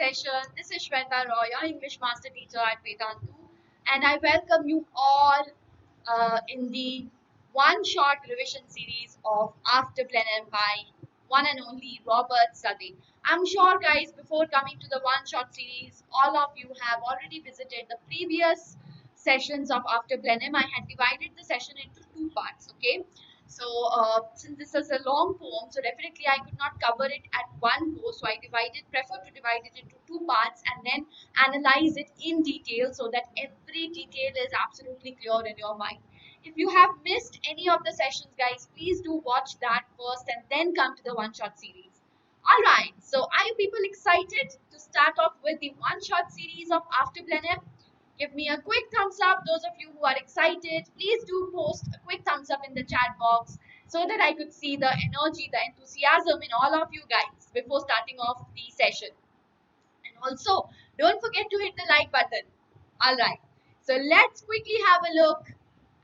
session. This is Sweta, your English Master Teacher at Vedantu, and I welcome you all in the one-shot revision series of After Blenheim by one and only Robert Southey. I'm sure, guys, before coming to the one-shot series, all of you have already visited the previous sessions of After Blenheim. I had divided the session into two parts, okay? So, since this is a long poem, so definitely I could not cover it at one go. So I prefer to divide it into two parts and then analyze it in detail so that every detail is absolutely clear in your mind. If you have missed any of the sessions, guys, please do watch that first and then come to the one-shot series. Alright, so are you people excited to start off with the one-shot series of After Blenheim? Give me a quick thumbs up. Those of you who are excited, please do post a quick thumbs up in the chat box so that I could see the energy, the enthusiasm in all of you guys before starting off the session. And also, don't forget to hit the like button. Alright, so let's quickly have a look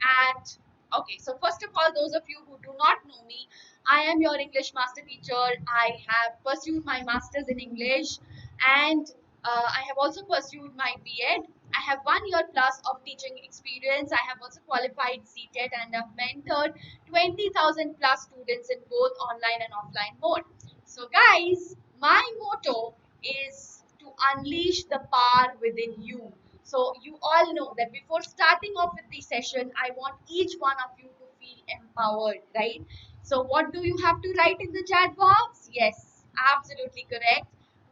at, okay, so first of all, those of you who do not know me, I am your English Master Teacher. I have pursued my Masters in English and I have also pursued my B.Ed. I have 1 year plus of teaching experience. I have also qualified CTET and have mentored 20,000 plus students in both online and offline mode. So guys, my motto is to unleash the power within you. So you all know that before starting off with the session, I want each one of you to feel empowered, right? So what do you have to write in the chat box? Yes, absolutely correct.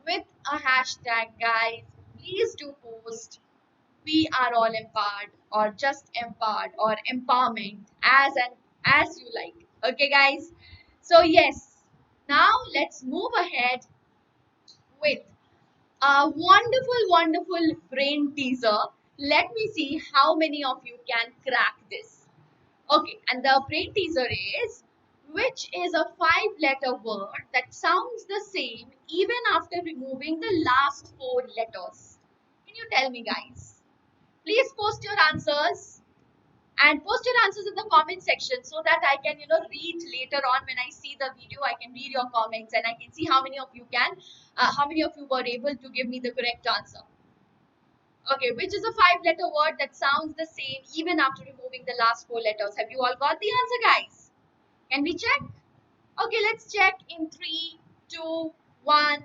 With a hashtag, guys, please do post "We are all empowered" or just empowered or empowerment as you like. Okay, guys. So yes, now let's move ahead with a wonderful brain teaser. Let me see how many of you can crack this. Okay, and the brain teaser is, which is a 5-letter word that sounds the same even after removing the last 4 letters. Can you tell me, guys? Please post your answers and post your answers in the comment section so that I can read later on when I see the video. I can read your comments and I can see how many of you were able to give me the correct answer. Okay, which is a 5-letter word that sounds the same even after removing the last 4 letters. Have you all got the answer, guys? Can we check? Okay, let's check in 3, 2, 1.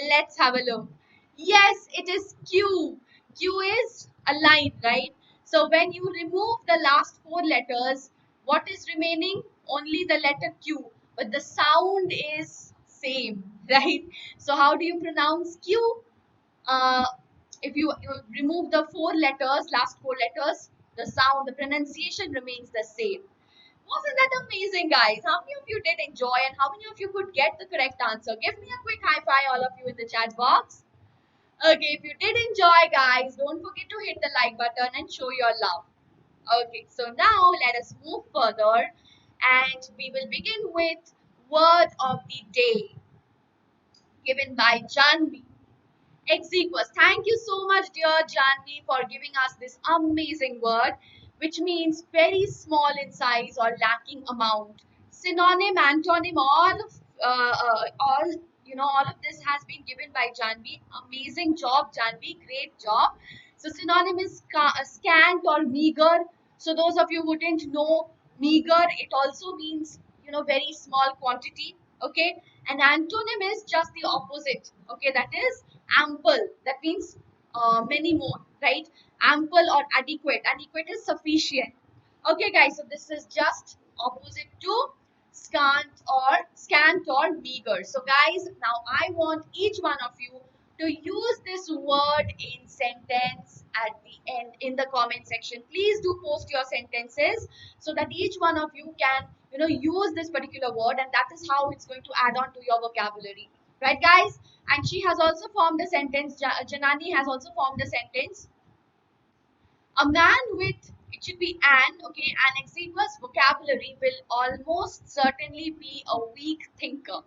Let's have a look. Yes, it is Q. Q is a line, right? So when you remove the last 4 letters, what is remaining? Only the letter Q. But the sound is same, right? So how do you pronounce Q? If you remove the 4 letters, last 4 letters, the sound, the pronunciation remains the same. Wasn't that amazing, guys? How many of you did enjoy and how many of you could get the correct answer? Give me a quick high five, all of you in the chat box. Okay, if you did enjoy, guys, don't forget to hit the like button and show your love. Okay, so now let us move further and we will begin with word of the day given by Janvi. Exequus. Thank you so much, dear Janvi, for giving us this amazing word, which means very small in size or lacking amount. Synonym, antonym, all of this has been given by Janvi. Amazing job, Janvi. Great job. So synonym is scant or meager. So those of you who didn't know, meager, it also means very small quantity. Okay, and antonym is just the opposite. Okay, that is ample. That means many more, right? Ample or adequate. Adequate is sufficient. Okay, guys, so this is just opposite to scant or meager. So guys, now I want each one of you to use this word in sentence at the end in the comment section. Please do post your sentences so that each one of you can use this particular word, and that is how it's going to add on to your vocabulary, right, guys? And she has also formed a sentence. Janani has also formed a sentence. A man with, it should be okay, an exiguous vocabulary will almost certainly be a weak thinker.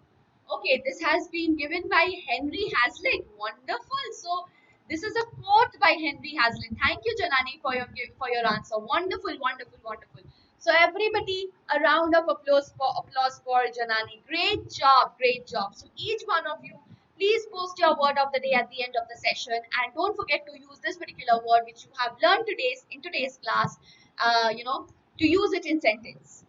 Okay, this has been given by Henry Hazlitt. Wonderful. So this is a quote by Henry Hazlitt. Thank you, Janani, for your answer. Wonderful, wonderful, wonderful. So everybody, a round of applause for Janani. Great job, great job. So each one of you, Please post your word of the day at the end of the session, and don't forget to use this particular word which you have learned in today's class. To use it in sentence.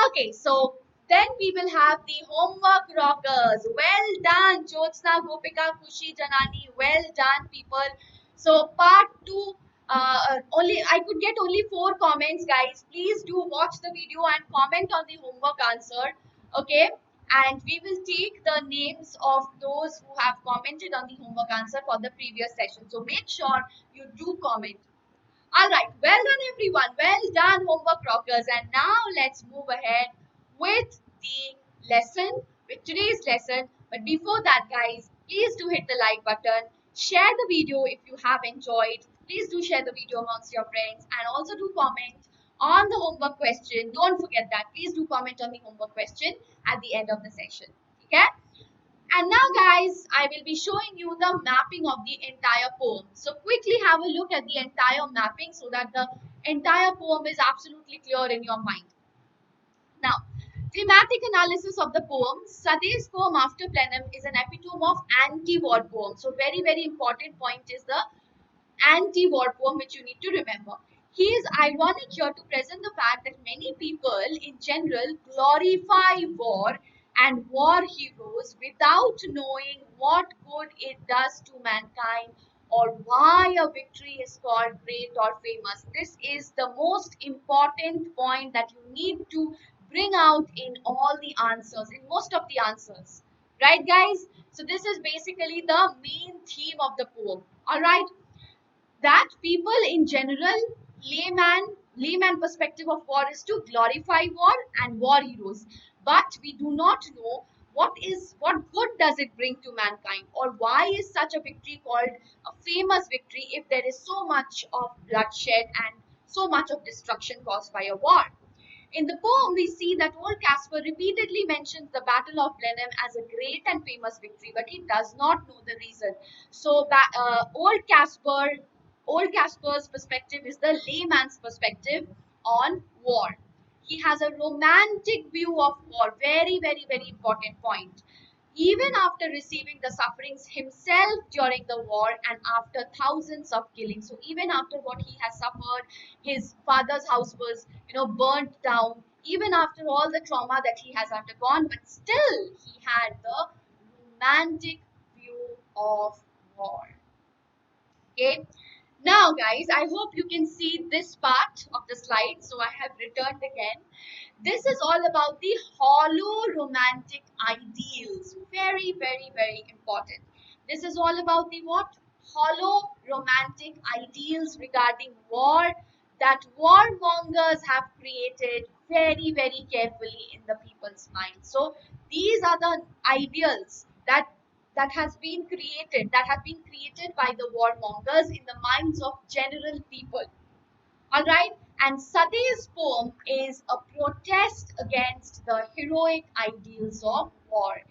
Okay, so then we will have the homework rockers. Well done, Jyotsna, Gopika, Kushi, Janani. Well done, people. So part two. Only I could get only 4 comments, guys. Please do watch the video and comment on the homework answer. Okay, and we will take the names of those who have commented on the homework answer for the previous session. So make sure you do comment. All right, well done, everyone. Well done, homework rockers. And now let's move ahead with the lesson, with today's lesson. But before that, guys, please do hit the like button. Share the video if you have enjoyed. Please do share the video amongst your friends and also do comment on the homework question. Don't forget that. Please do comment on the homework question at the end of the session. Okay? And now, guys, I will be showing you the mapping of the entire poem. So quickly have a look at the entire mapping so that the entire poem is absolutely clear in your mind. Now, thematic analysis of the poem. Southey's poem After Blenheim is an epitome of anti-war poem. So very, very important point is the anti-war poem, which you need to remember. He is ironic here to present the fact that many people in general glorify war and war heroes without knowing what good it does to mankind or why a victory is called great or famous. This is the most important point that you need to bring out in all the answers, in most of the answers. Right, guys? So this is basically the main theme of the poem. All right, that people in general, layman perspective of war is to glorify war and war heroes, but we do not know what good does it bring to mankind, or why is such a victory called a famous victory if there is so much of bloodshed and so much of destruction caused by a war. In the poem, we see that old Caspar repeatedly mentions the Battle of Blenheim as a great and famous victory, but he does not know the reason. So, old Caspar's perspective is the layman's perspective on war. He has a romantic view of war. Very, very, very important point. Even after receiving the sufferings himself during the war and after thousands of killings, so even after what he has suffered, his father's house was, burnt down, even after all the trauma that he has undergone, but still he had the romantic view of war. Okay, now guys, I hope you can see this part of the slide. So I have returned again. This is all about the hollow romantic ideals. Very, very, very important. This is all about the what? Hollow romantic ideals regarding war that warmongers have created very, very carefully in the people's minds. So these are the ideals that have been created by the warmongers in the minds of general people. All right, and Southey's poem is a protest against the heroic ideals of war.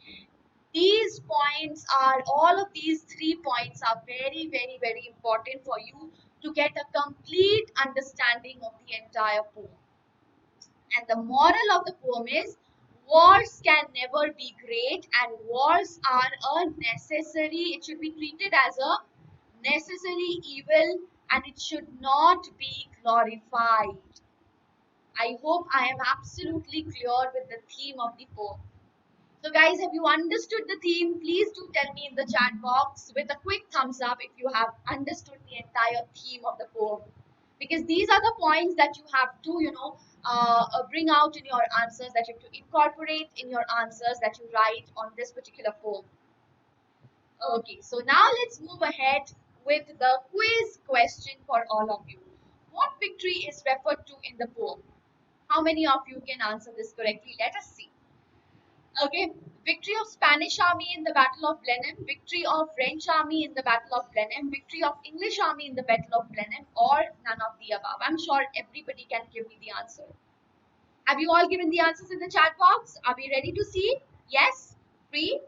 All of these 3 points are very, very, very important for you to get a complete understanding of the entire poem. And the moral of the poem is wars can never be great, and wars are it should be treated as a necessary evil, and it should not be glorified. I hope I am absolutely clear with the theme of the poem. So guys, have you understood the theme? Please do tell me in the chat box with a quick thumbs up if you have understood the entire theme of the poem. Because these are the points that you have to, bring out in your answers, that you have to incorporate in your answers that you write on this particular poem. Okay, so now let's move ahead with the quiz question for all of you. What victory is referred to in the poem? How many of you can answer this correctly? Let us see. Okay, victory of Spanish army in the Battle of Blenheim, victory of French army in the Battle of Blenheim, victory of English army in the Battle of Blenheim, or none of the above. I'm sure everybody can give me the answer. Have you all given the answers in the chat box? Are we ready to see? Yes? 3,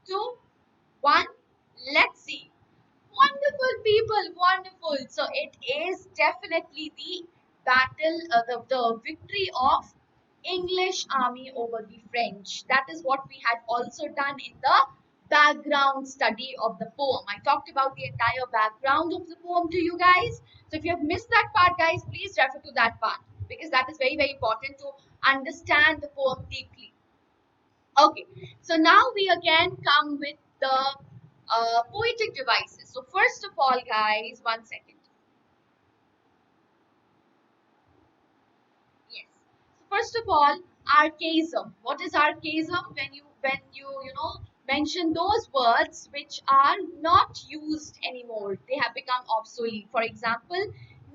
2, 1. Let's see. Wonderful people, wonderful. So it is definitely the the victory of English army over the French. That is what we had also done in the background study of the poem. I talked about the entire background of the poem to you guys. So if you have missed that part, guys, please refer to that part because that is very, very important to understand the poem deeply. Okay, so now we again come with the poetic devices. So first of all, guys, 1 second. Yes. So first of all, archaism. What is archaism? When you mention those words which are not used anymore, they have become obsolete. For example,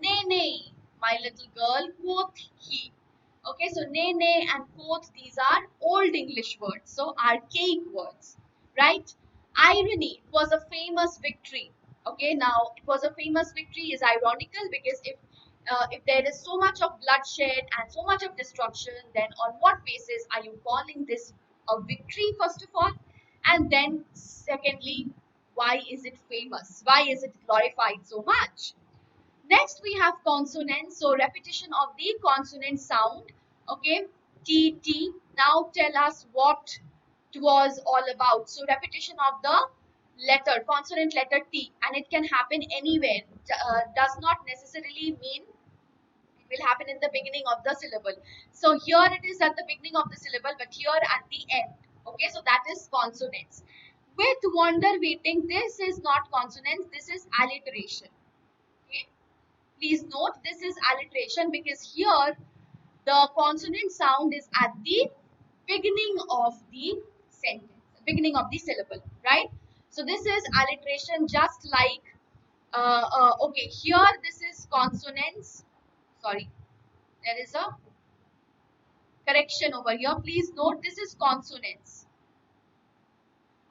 nay nay, my little girl, quoth he. Okay, so nay nay and quoth, these are old English words, so archaic words, right? Irony, it was a famous victory. Okay, now it was a famous victory is ironical because if there is so much of bloodshed and so much of destruction, then on what basis are you calling this a victory, first of all? And then, secondly, why is it famous? Why is it glorified so much? Next, we have consonants. So, repetition of the consonant sound. Okay, T, T. Now, tell us what it was all about. So, repetition of the letter, consonant letter T, and it can happen anywhere. Does not necessarily mean it will happen in the beginning of the syllable. So here it is at the beginning of the syllable, but here at the end. Okay, so that is consonants. With wonder waiting, this is not consonants, this is alliteration. Okay, please note this is alliteration because here the consonant sound is at the beginning of the sentence, beginning of the syllable, right? So this is alliteration, just like okay, here this is consonants. Sorry, there is a correction over here. Please note this is consonants.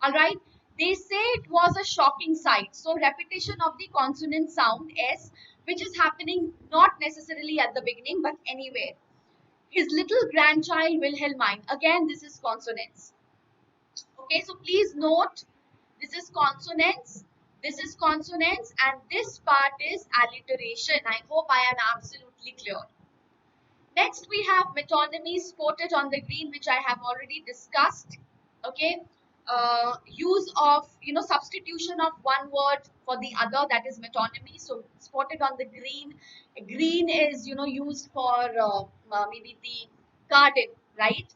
Alright. They say it was a shocking sight. So repetition of the consonant sound S, which is happening not necessarily at the beginning but anywhere. His little grandchild Wilhelmine. Again, this is consonants. Okay, so please note this is consonants. This is consonants and this part is alliteration. I hope I am absolutely clear. Next, we have metonymy spotted on the green, which I have already discussed. Okay, use of substitution of one word for the other, that is metonymy. So spotted on the green. Green is used for maybe the garden, right?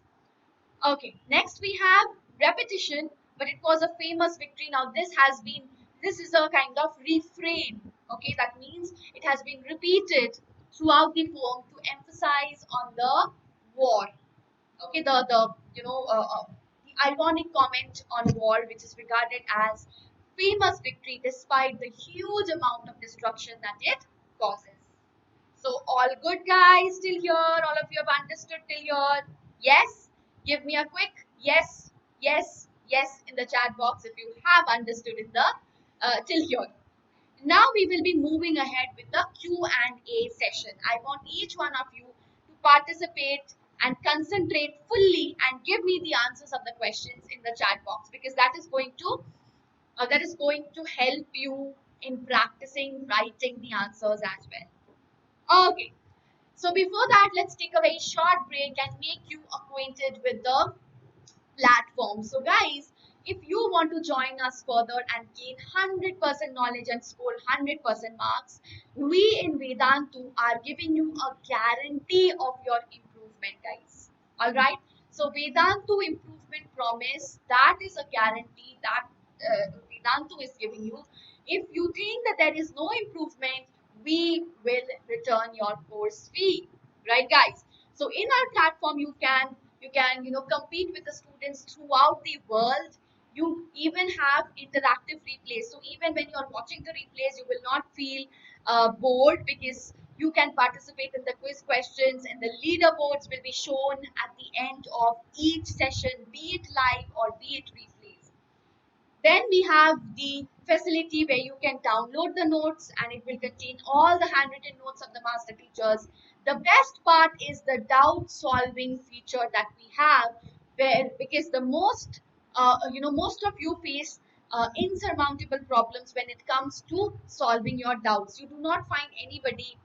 Okay. Next, we have repetition, but it was a famous victory. Now this is a kind of refrain. Okay, that means it has been repeated throughout the poem to emphasize on the war. Okay, the ironic comment on war, which is regarded as famous victory despite the huge amount of destruction that it causes. So all good, guys, till here? All of you have understood till here? Yes? Give me a quick yes, yes, yes in the chat box if you have understood in the till here. Now we will be moving ahead with the Q&A session. I want each one of you to participate and concentrate fully and give me the answers of the questions in the chat box because that is going to help you in practicing writing the answers as well. Okay. So before that, let's take a very short break and make you acquainted with the platform. So guys, if you want to join us further and gain 100% knowledge and score 100% marks, we in Vedantu are giving you a guarantee of your improvement, guys. Alright? So Vedantu improvement promise, that is a guarantee that Vedantu is giving you. If you think that there is no improvement, we will return your course fee. Right, guys? So in our platform, you can compete with the students throughout the world. You even have interactive replays. So even when you're watching the replays, you will not feel bored because you can participate in the quiz questions and the leaderboards will be shown at the end of each session, be it live or be it replays. Then we have the facility where you can download the notes and it will contain all the handwritten notes of the master teachers. The best part is the doubt solving feature that we have, where because the most of you face insurmountable problems when it comes to solving your doubts. You do not find anybody,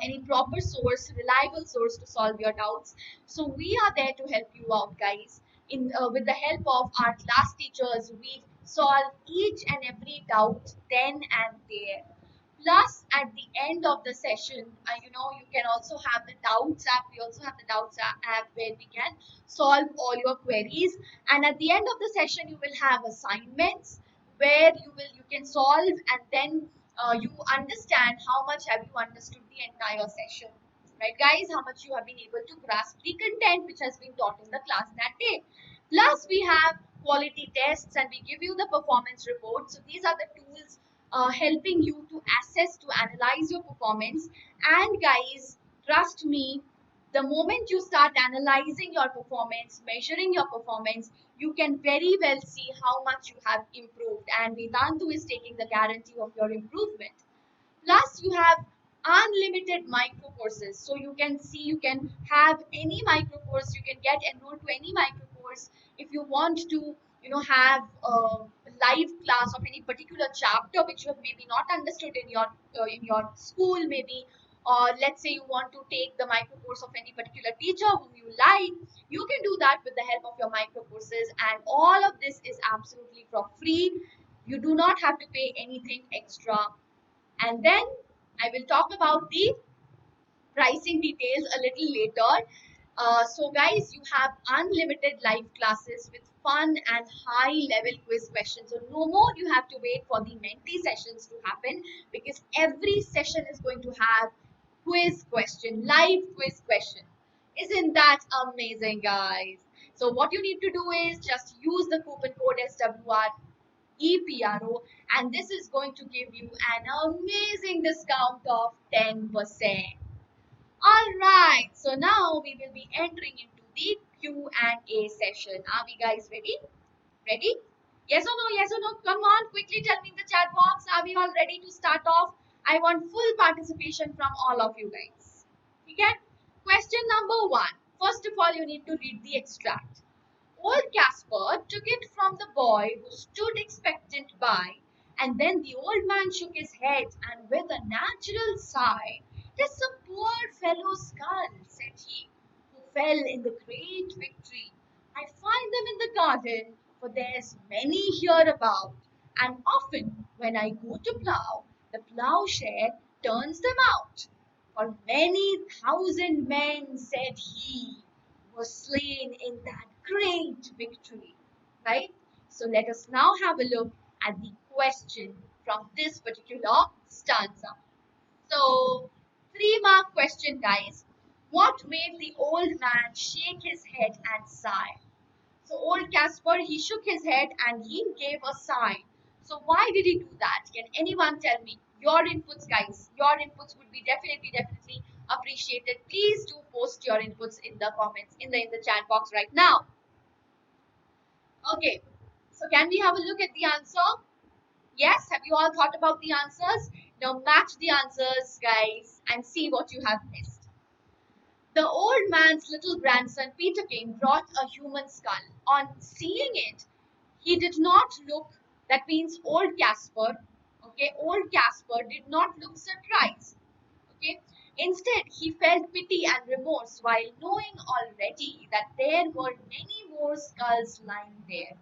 any proper source, reliable source to solve your doubts. So we are there to help you out, guys. with the help of our class teachers, we solve each and every doubt then and there. Plus, at the end of the session, you can also have the doubts app. We also have the doubts app where we can solve all your queries. And at the end of the session, you will have assignments where you can solve, and then you understand how much have you understood the entire session. Right, guys? How much you have been able to grasp the content which has been taught in the class that day. Plus, we have quality tests and we give you the performance report. So these are the tools helping you to assess, to analyze your performance. And guys, trust me, the moment you start analyzing your performance, measuring your performance, you can very well see how much you have improved. And Vedantu is taking the guarantee of your improvement. Plus, you have unlimited micro courses. So you can see, you can have any micro course, you can get enrolled to any micro course. If you want to, have a live class of any particular chapter which you have maybe not understood in your school, maybe, or let's say you want to take the micro course of any particular teacher whom you like, you can do that with the help of your micro courses. And all of this is absolutely for free. You do not have to pay anything extra. And then I will talk about the pricing details a little later. So guys, you have unlimited live classes with fun and high level quiz questions. So no more you have to wait for the mentee sessions to happen, because every session is going to have quiz question, live quiz question. Isn't that amazing, guys? So what you need to do is just use the coupon code SWR EPRO, and this is going to give you an amazing discount of 10%. Alright, so now we will be entering into the Q&A session. Are we guys ready? Ready? Yes or no? Yes or no? Come on, quickly tell me in the chat box. Are we all ready to start off? I want full participation from all of you guys. Okay? Question number 1. First of all, you need to read the extract. Old Caspar took it from the boy who stood expectant by, and then the old man shook his head, and with a natural sigh, "'Tis a poor fellow's skull," said he, "who fell in the great victory. I find them in the garden, for there's many hereabout, and often when I go to plough, the ploughshare turns them out. For many thousand men," said he, "were slain in that great victory." Right? So let us now have a look at the question from this particular stanza. So, 3-mark question, guys. What made the old man shake his head and sigh? So, old Caspar, he shook his head and he gave a sigh. So, why did he do that? Can anyone tell me? Your inputs, guys. Your inputs would be definitely appreciated. Please do post your inputs in the comments, in the chat box right now. Okay, so can we have a look at the answer? Yes, have you all thought about the answers? Now match the answers, guys, and see what you have missed. The old man's little grandson Peterkin brought a human skull. On seeing it, he did not look, that means old Caspar, okay, old Caspar did not look surprised, okay. Instead, he felt pity and remorse while knowing already that there were many more skulls lying there.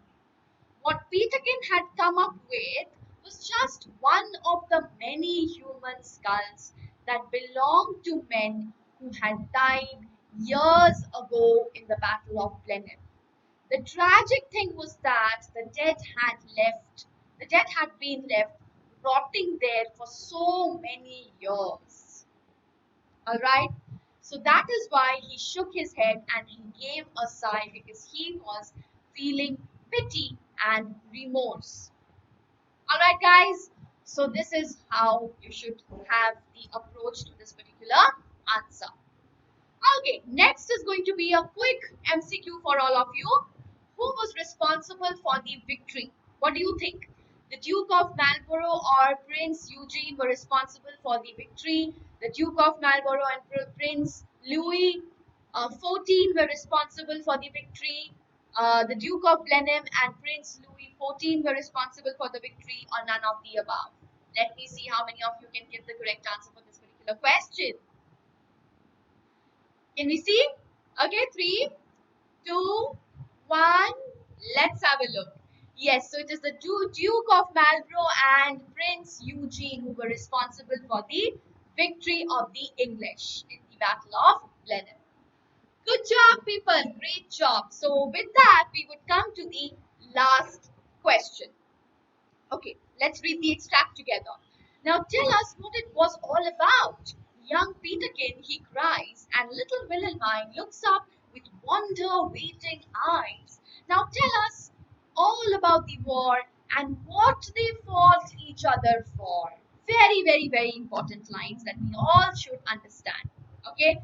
What Peterkin had come up with was just one of the many human skulls that belonged to men who had died years ago in the Battle of Blenheim. The tragic thing was that the dead had been left rotting there for so many years. Alright? So that is why he shook his head and he gave a sigh, because he was feeling pity and remorse. Alright, guys. So this is how you should have the approach to this particular answer. Okay, next is going to be a quick MCQ for all of you. Who was responsible for the victory? What do you think? The Duke of Marlborough or Prince Eugene were responsible for the victory. The Duke of Marlborough and Prince Louis XIV were responsible for the victory. The Duke of Blenheim and Prince Louis XIV were responsible for the victory, or none of the above. Let me see how many of you can give the correct answer for this particular question. Can we see? Okay, 3, 2, one. Let's have a look. Yes, so it is the Duke of Marlborough and Prince Eugene who were responsible for the victory of the English in the Battle of Blenheim. Good job, people. Great job. So, with that, we would come to the last question. Okay, let's read the extract together. Now, tell us what it was all about. Young Peterkin, he cries, and little Wilhelmine looks up with wonder-waiting eyes. Now, tell us all about the war and what they fought each other for. Very, very, very important lines that we all should understand. Okay,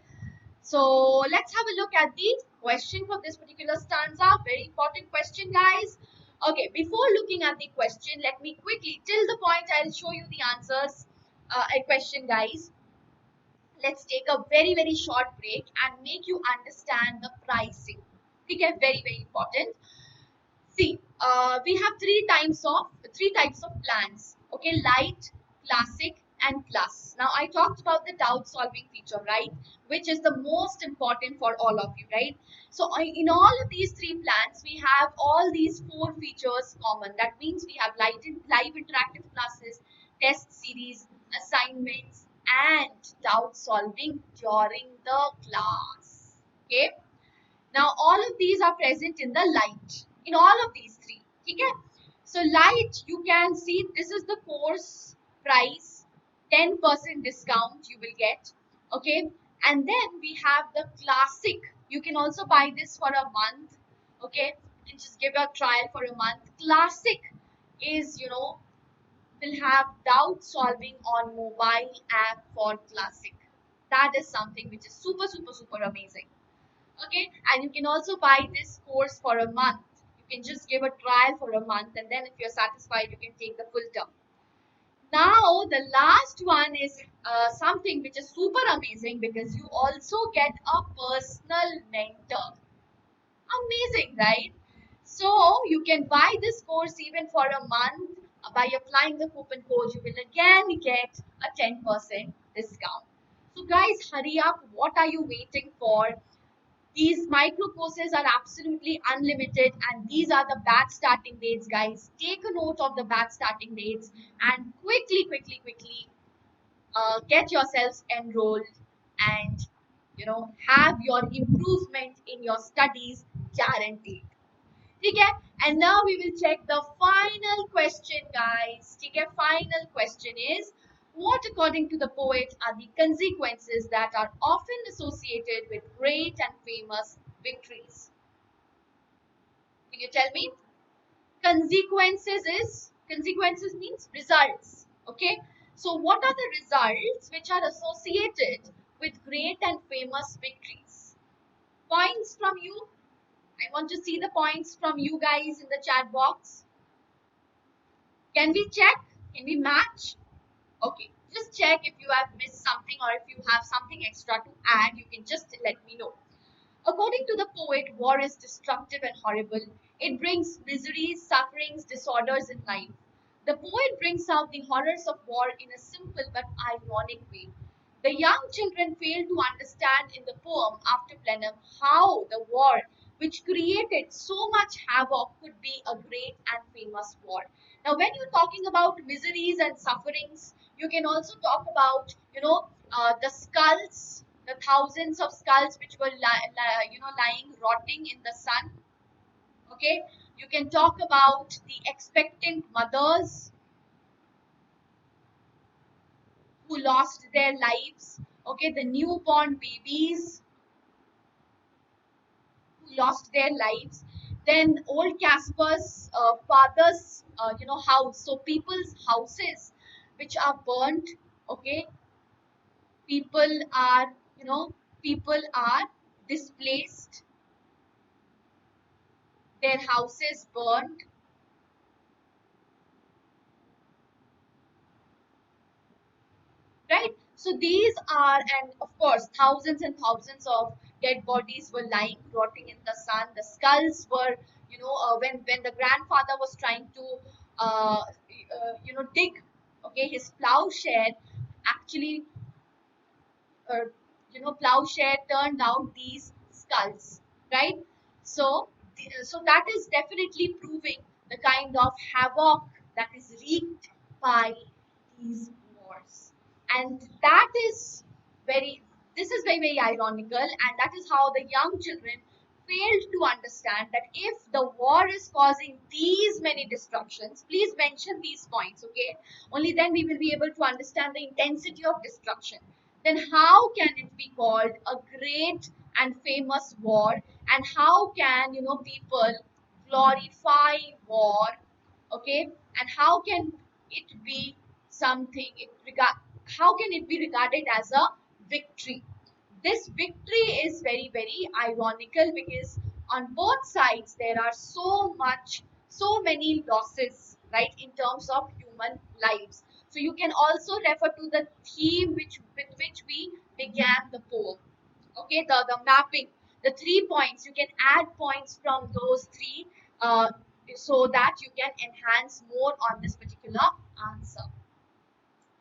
so let's have a look at the question for this particular stanza. Very important question, guys. Okay, before looking at the question, let me quickly, till the point I'll show you the answers. A question, guys. Let's take a very, very short break and make you understand the pricing. Okay, very, very important. See, we have three types of plans. Okay, light, classic, and plus. Now I talked about the doubt solving feature, right? Which is the most important for all of you, right? So in all of these three plans, we have all these four features common. That means we have live interactive classes, test series, assignments, and doubt solving during the class. Okay. Now all of these are present in the light, in all of these three. Okay? So light, you can see this is the course price, 10% discount you will get. Okay, and then we have the classic. You can also buy this for a month. Okay, you can just give a trial for a month. Classic is, will have doubt solving on mobile app for classic. That is something which is super, super, super amazing. Okay, and you can also buy this course for a month. You can just give a trial for a month, and then if you're satisfied, you can take the full term. Now the last one is something which is super amazing because you also get a personal mentor. Amazing, right? So you can buy this course even for a month. By applying the coupon code, you will again get a 10% discount. So guys, hurry up. What are you waiting for? These micro courses are absolutely unlimited, and these are the batch starting dates, guys. Take a note of the batch starting dates and quickly get yourselves enrolled and have your improvement in your studies guaranteed. Okay, and now we will check the final question, guys. Okay, final question is, what according to the poet are the consequences that are often associated with great and famous victories? Can you tell me? Consequences means results. Okay, so what are the results which are associated with great and famous victories? Points from you. I want to see the points from you guys in the chat box. Can we check? Can we match? Okay, just check if you have missed something or if you have something extra to add, you can just let me know. According to the poet, war is destructive and horrible. It brings miseries, sufferings, disorders in life. The poet brings out the horrors of war in a simple but ironic way. The young children fail to understand in the poem After Blenheim how the war, which created so much havoc, could be a great and famous war. Now, when you're talking about miseries and sufferings, you can also talk about, the skulls, the thousands of skulls which were, lying rotting in the sun. Okay, you can talk about the expectant mothers who lost their lives. Okay, the newborn babies who lost their lives. Then old Casper's father's, house. So people's houses which are burnt. Okay, people are, people are displaced. Their houses burned. Right, so these are, and of course thousands and thousands of dead bodies were lying rotting in the sun. The skulls were, when the grandfather was trying to dig, okay, his plowshare, actually, plowshare turned out these skulls, right? So so that is definitely proving the kind of havoc that is wreaked by these wars. And that is very, this is very, very ironical, and that is how the young children failed to understand that if the war is causing these many destructions, please mention these points, okay? Only then we will be able to understand the intensity of destruction. Then how can it be called a great and famous war? And how can, people glorify war, okay? And how can it be something, how can it be regarded as a victory? This victory is very, very ironical because on both sides there are so many losses, right, in terms of human lives. So you can also refer to the theme with which we began the poem, okay, the mapping, the 3 points. You can add points from those three, uh, so that you can enhance more on this particular answer.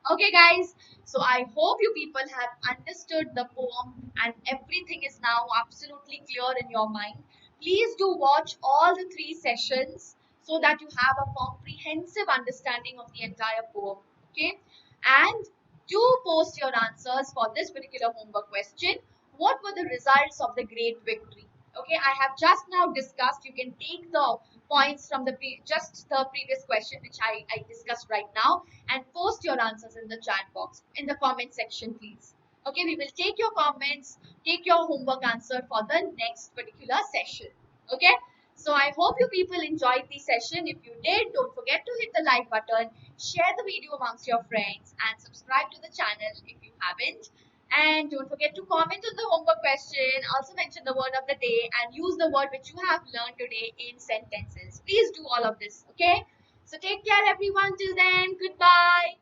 Okay, guys, so I hope you people have understood the poem and everything is now absolutely clear in your mind. Please do watch all the 3 sessions so that you have a comprehensive understanding of the entire poem. Okay, and do post your answers for this particular homework question. What were the results of the great victory? Okay, I have just now discussed. You can take the points from the just the previous question which I discussed right now, and post your answers in the chat box, in the comment section, please. Okay, we will take your comments, take your homework answer for the next particular session. Okay, so I hope you people enjoyed the session. If you did, don't forget to hit the like button, share the video amongst your friends, and subscribe to the channel if you haven't. And don't forget to comment on the homework question, also mention the word of the day, and use the word which you have learned today in sentences. Please do all of this, okay? So take care everyone, till then, goodbye.